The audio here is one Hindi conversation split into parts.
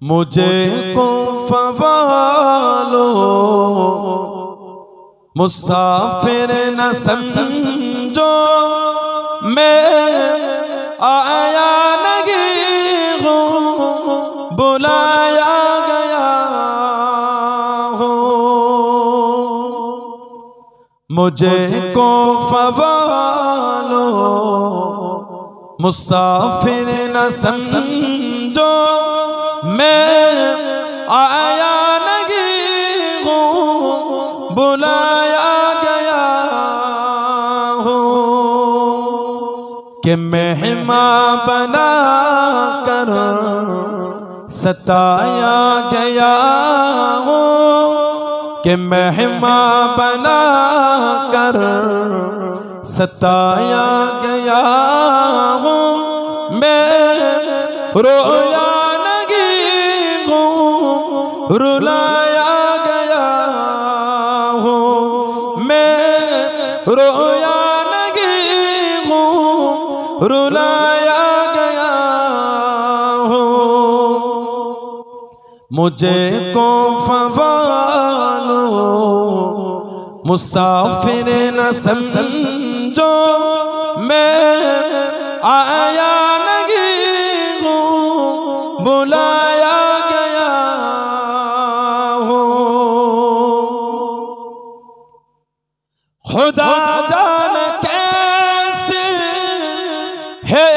मुझे को फवालो मुसाफिर न समझो, मैं आया नहीं हूँ बुलाया गया हूँ। मुझे को फवालो मुसाफिर न समझो, मैं आया नहीं हूँ बुलाया गया हूँ। कि मेहमान बना कर सताया गया हूँ। कि मेहमान बना कर सताया गया हूँ। मैं रोया रुलाया गया हूँ। मैं रोया नहीं हूँ रुलाया गया हूँ। मुझे को फवालो मुसाफिर न समझो, मैं आया नहीं हूँ बुलाया गया हूँ। खुदा जान कैसे है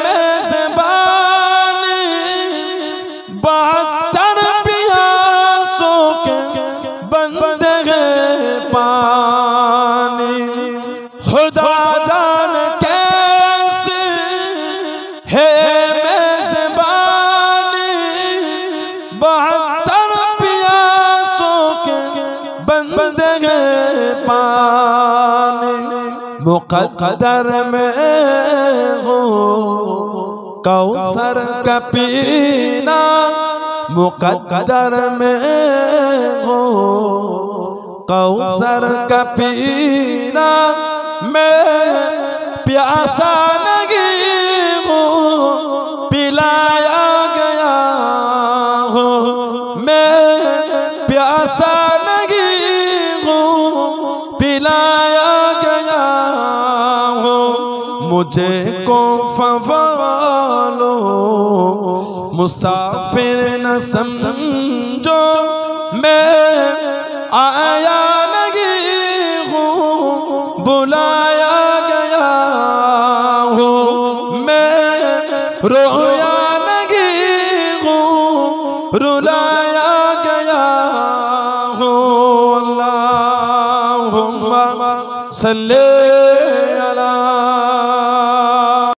मेज़बानी, 72 प्यासों के बंदे हैं पानी। खुदा जान कैसे है मेज़बानी, 72 प्यासों के बंदे हैं पानी। मुक़द्दर में हो कौसर का पीना, मुक़द्दर में हो कौसर का पीना। मैं प्यासा नहीं हूँ पिलाया गया हूँ। मैं प्यासा नहीं हूँ पिलाया गया हूँ। मुझे को फवालो मुसाफिर न समझो, मैं आया नहीं हूँ बुलाया गया हूँ। मैं रोया नहीं हूँ रुलाया गया हूँ। अल्लाहुम्मा सल्ली